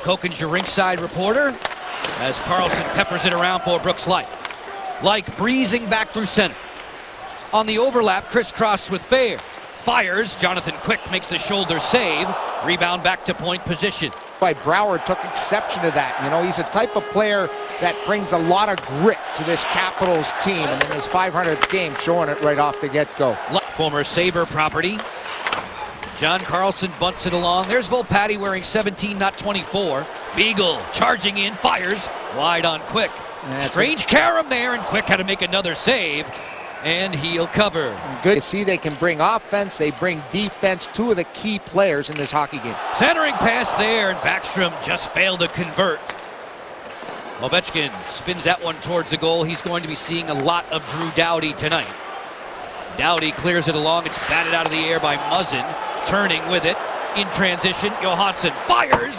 Kokens, your ringside reporter, as Carlson peppers it around for Brooks Laich. Laich breezing back through center. On the overlap, crisscross with Fair. Fires, Jonathan Quick makes the shoulder save. Rebound back to point position. Brouwer took exception to that. You know, he's a type of player that brings a lot of grit to this Capitals team, and in his 500th game, showing it right off the get-go. Former Sabre property. John Carlson bunts it along. There's Volpatti wearing 17, not 24. Beagle charging in, fires wide on Quick. Strange carom there, and Quick had to make another save, and he'll cover. Good to see they can bring offense, they bring defense, two of the key players in this hockey game. Centering pass there, and Backstrom just failed to convert. Ovechkin spins that one towards the goal. He's going to be seeing a lot of Drew Doughty tonight. Doughty clears it along. It's batted out of the air by Muzzin. Turning with it. In transition, Johansson fires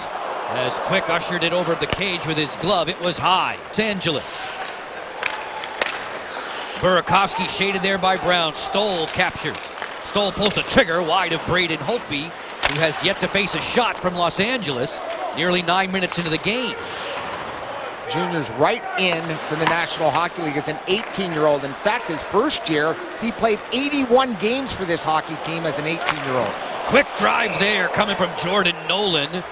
as Quick ushered it over the cage with his glove. It was high. Los Angeles. Burakovsky shaded there by Brown. Stoll captures. Stoll pulls the trigger wide of Braden Holtby, who has yet to face a shot from Los Angeles nearly 9 minutes into the game. Junior's right in for the National Hockey League as an 18-year-old. In fact, his first year, he played 81 games for this hockey team as an 18-year-old. Quick drive there coming from Jordan Nolan.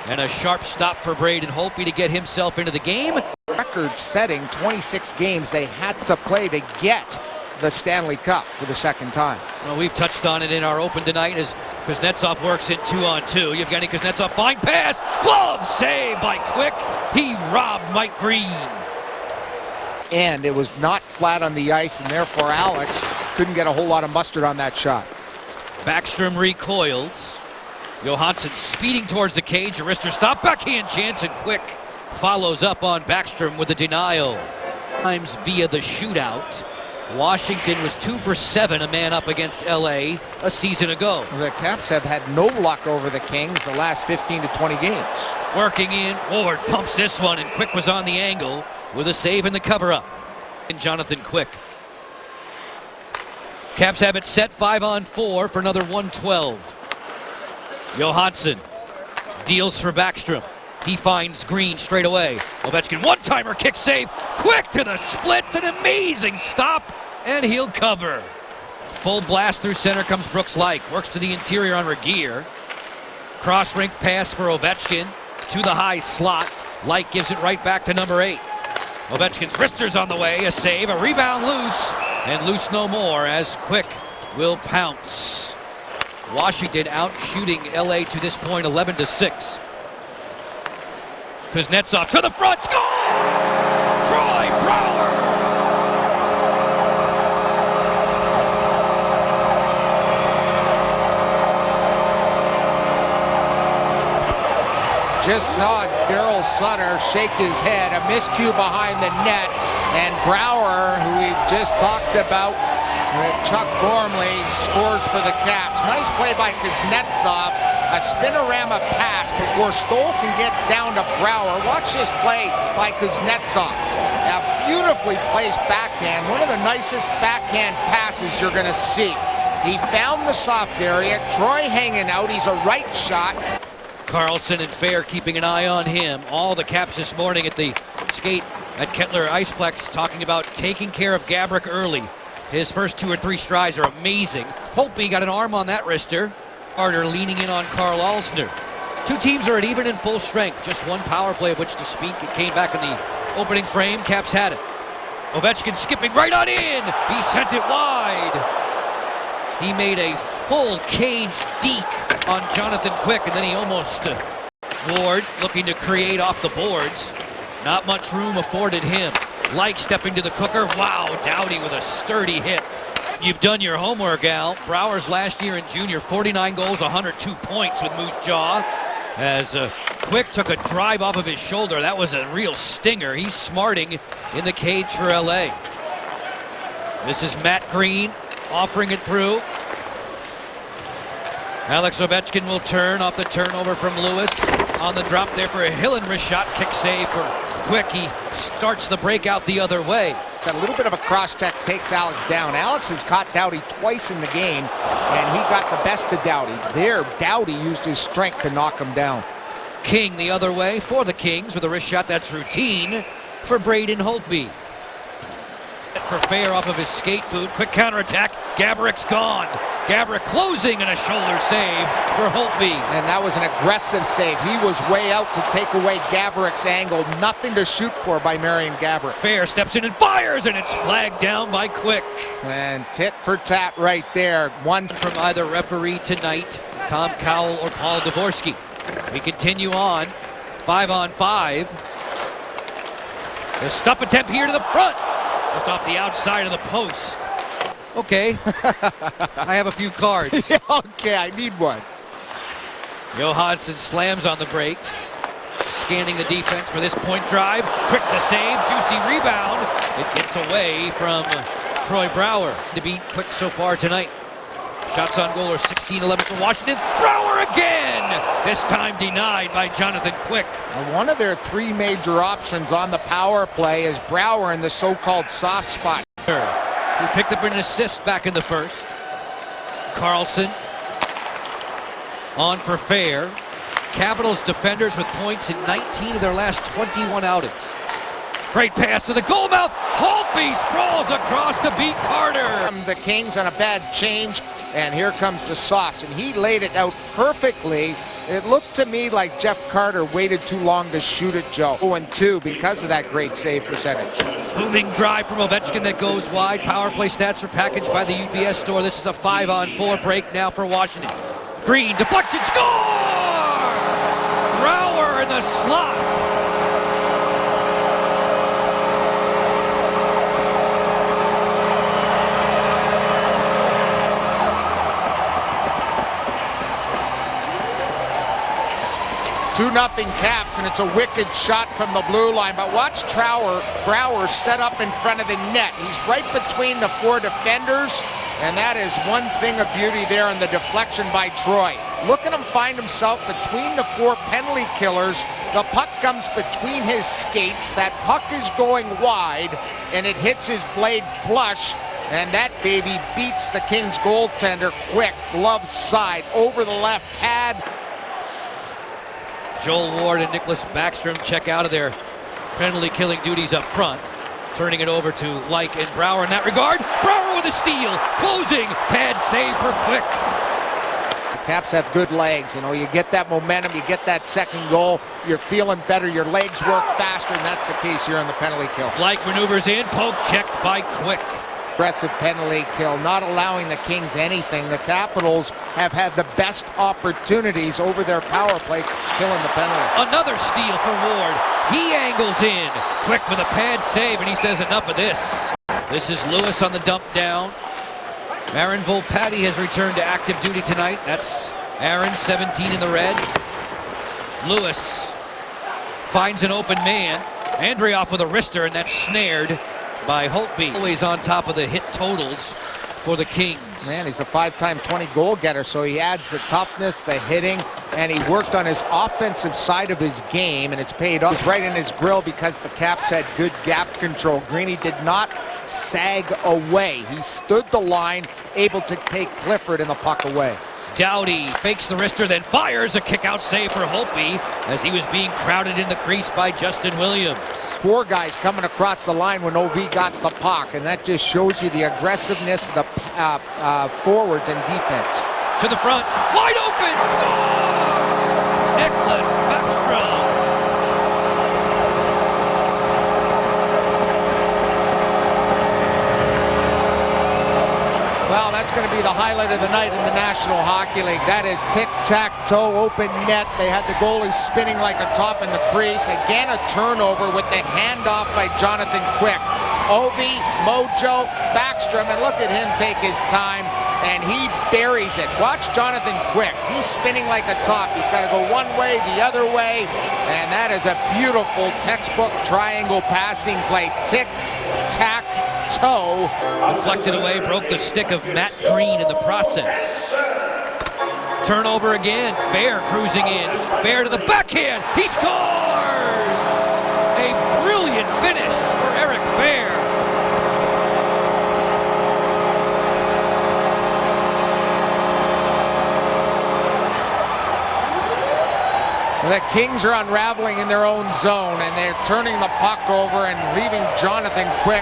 And a sharp stop for Braden Holtby to get himself into the game. Record-setting 26 games they had to play to get the Stanley Cup for the second time. Well, we've touched on it in our open tonight as Kuznetsov works in 2-on-2. Yevgeny Kuznetsov, fine pass, glove save by Quick. He robbed Mike Green. And it was not flat on the ice, and therefore Alex couldn't get a whole lot of mustard on that shot. Backstrom recoils. Johansson speeding towards the cage. A wrister stop, backhand chance, and Quick follows up on Backstrom with a denial. Times via the shootout. Washington was 2 for 7, a man up against LA a season ago. The Caps have had no luck over the Kings the last 15 to 20 games. Working in, Ward pumps this one, and Quick was on the angle with a save in the cover-up. And Jonathan Quick. Caps have it set 5-on-4 for another 112. Johansson deals for Backstrom. He finds Green straight away. Ovechkin one-timer kick save. Quick to the splits, an amazing stop, and he'll cover. Full blast through center comes Brooks Laich. Works to the interior on Regeer. Cross-rink pass for Ovechkin to the high slot. Laich gives it right back to number 8. Ovechkin's wrister's on the way. A save, a rebound loose, and loose no more as Quick will pounce. Washington out shooting LA to this point 11-6. Kuznetsov to the front, score! Troy Brouwer! Just saw Daryl Sutter shake his head, a miscue behind the net, and Brouwer, who we've just talked about, Chuck Gormley, scores for the Caps. Nice play by Kuznetsov, a spinorama pass before Stoll can get down to Brouwer. Watch this play by Kuznetsov. A beautifully placed backhand, one of the nicest backhand passes you're going to see. He found the soft area, Troy hanging out, he's a right shot. Carlson and Fair keeping an eye on him. All the Caps this morning at the skate at Kettler Iceplex talking about taking care of Gaborik early. His first 2 or 3 strides are amazing. Holtby got an arm on that wrister. Carter leaning in on Carl Alsner. Two teams are at even in full strength. Just one power play of which to speak. It came back in the opening frame. Caps had it. Ovechkin skipping right on in. He sent it wide. He made a full cage deke on Jonathan Quick, and then he almost Ward looking to create off the boards. Not much room afforded him. Laich stepping to the cooker. Wow, Doughty with a sturdy hit. You've done your homework, Al. Brouwer's last year in junior, 49 goals, 102 points with Moose Jaw. As Quick took a drive off of his shoulder. That was a real stinger. He's smarting in the cage for LA. This is Matt Green offering it through. Alex Ovechkin will turn off the turnover from Lewis. On the drop there for a Hillenrich shot. Kick save for Quick. He starts the breakout the other way. It's a little bit of a cross-check, takes Alex down. Alex has caught Doughty twice in the game, and he got the best of Doughty. There, Doughty used his strength to knock him down. King the other way for the Kings with a wrist shot that's routine for Braden Holtby. For Fair off of his skate boot. Quick counterattack. Gabourik's gone. Gaborik closing and a shoulder save for Holtby. And that was an aggressive save. He was way out to take away Gabourik's angle. Nothing to shoot for by Marian Gaborik. Fair steps in and fires, and it's flagged down by Quick. And tit for tat right there. One From either referee tonight, Tom Cowell or Paul Dvorsky. We continue on. 5-on-5. The stop attempt here to the front. Just off the outside of the post. Okay. I have a few cards. Yeah, okay, I need one. Johansson slams on the brakes. Scanning the defense for this point drive. Quick the save. Juicy rebound. It gets away from Troy Brouwer. To beat Quick so far tonight. Shots on goal are 16-11 for Washington. Brouwer again! This time denied by Jonathan Quick. And one of their three major options on the power play is Brouwer in the so-called soft spot. He picked up an assist back in the first. Carlson on for Fair. Capitals defenders with points in 19 of their last 21 outings. Great pass to the goal mouth. Holtby sprawls across to beat Carter. The Kings on a bad change, and here comes the sauce, and he laid it out perfectly. It looked to me like Jeff Carter waited too long to shoot it, Joe. 0-2 because of that great save percentage. Booming drive from Ovechkin that goes wide. Power play stats are packaged by the UPS store. This is a 5-on-4 break now for Washington. Green deflection, score! Brouwer in the slot. Two-nothing Caps, and it's a wicked shot from the blue line. But watch Brouwer set up in front of the net. He's right between the four defenders, and that is one thing of beauty there in the deflection by Troy. Look at him find himself between the four penalty killers. The puck comes between his skates. That puck is going wide, and it hits his blade flush. And that baby beats the Kings goaltender Quick. Glove side over the left pad. Joel Ward and Nicholas Backstrom check out of their penalty killing duties up front. Turning it over to Like and Brouwer in that regard. Brouwer with a steal. Closing. Pad save for Quick. The Caps have good legs. You know, you get that momentum, you get that second goal, you're feeling better, your legs work faster, and that's the case here on the penalty kill. Like maneuvers in. Poke checked by Quick. Aggressive penalty kill, not allowing the Kings anything. The Capitals have had the best opportunities over their power play, killing the penalty. Another steal for Ward. He angles in. Quick with a pad save, and he says enough of this. This is Lewis on the dump down. Aaron Volpatti has returned to active duty tonight. That's Aaron, 17 in the red. Lewis finds an open man. Andreoff with a wrister, and that's snared by Holtby. Always on top of the hit totals for the Kings. Man, he's a 5-time 20 goal getter, so he adds the toughness, the hitting, and he worked on his offensive side of his game, and it's paid off. It's right in his grill because the Caps had good gap control. Greeny did not sag away. He stood the line, able to take Clifford and the puck away. Doughty fakes the wrister, then fires a kick-out save for Holtby as he was being crowded in the crease by Justin Williams. Four guys coming across the line when OV got the puck, and that just shows you the aggressiveness of the forwards and defense. To the front, wide open, score! Nicholas Backstrom. Well, that's going to be the highlight of the night in the National Hockey League. That is tic-tac-toe, open net. They had the goalie spinning like a top in the crease. Again, a turnover with the handoff by Jonathan Quick. Ovi, Mojo, Backstrom, and look at him take his time, and he buries it. Watch Jonathan Quick. He's spinning like a top. He's got to go one way, the other way, and that is a beautiful textbook triangle passing play. Tic-tac-toe. Deflected away, broke the stick of Matt Green in the process. Turnover again. Fair cruising in. Fair to the backhand. He scores! A brilliant finish for Eric Fair. The Kings are unraveling in their own zone, and they're turning the puck over and leaving Jonathan Quick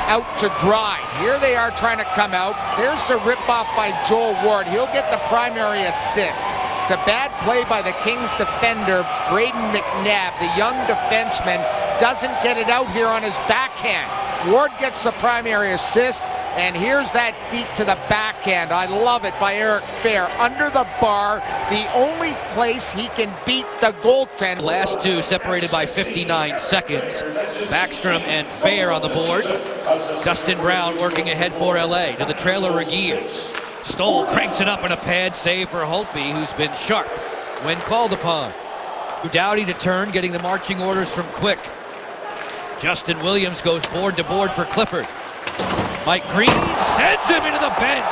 out to dry. Here they are trying to come out. There's a rip-off by Joel Ward. He'll get the primary assist. It's a bad play by the Kings defender, Braden McNabb. The young defenseman doesn't get it out here on his backhand. Ward gets the primary assist, and here's that deep to the backhand. I love it by Eric Fair. Under the bar, the only place he can beat the goaltender. Last two separated by 59 seconds. Backstrom and Fair on the board. Dustin Brown working ahead for LA to the trailer Regiers. Stoll cranks it up in a pad save for Holtby, who's been sharp when called upon. Doughty to turn, getting the marching orders from Quick. Justin Williams goes board to board for Clifford. Mike Green sends him into the bench.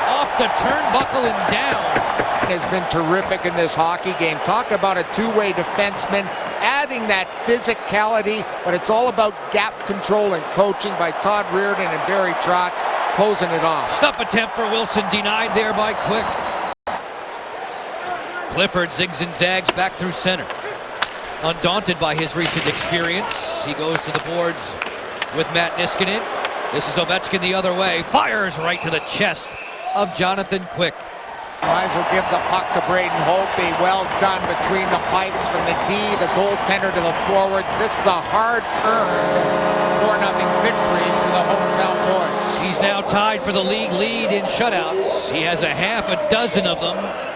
Off the turnbuckle and down. Has been terrific in this hockey game. Talk about a two-way defenseman, adding that physicality, but it's all about gap control and coaching by Todd Reardon and Barry Trotz, closing it off. Stop attempt for Wilson, denied there by Quick. Clifford zigs and zags back through center. Undaunted by his recent experience, he goes to the boards with Matt Niskanen. This is Ovechkin the other way. Fires right to the chest of Jonathan Quick. Might as well give the puck to Braden Holtby. Well done between the pipes from the D, the goaltender to the forwards. This is a hard-earned 4-0 victory for the hometown boys. He's now tied for the league lead in shutouts. He has a half a dozen of them.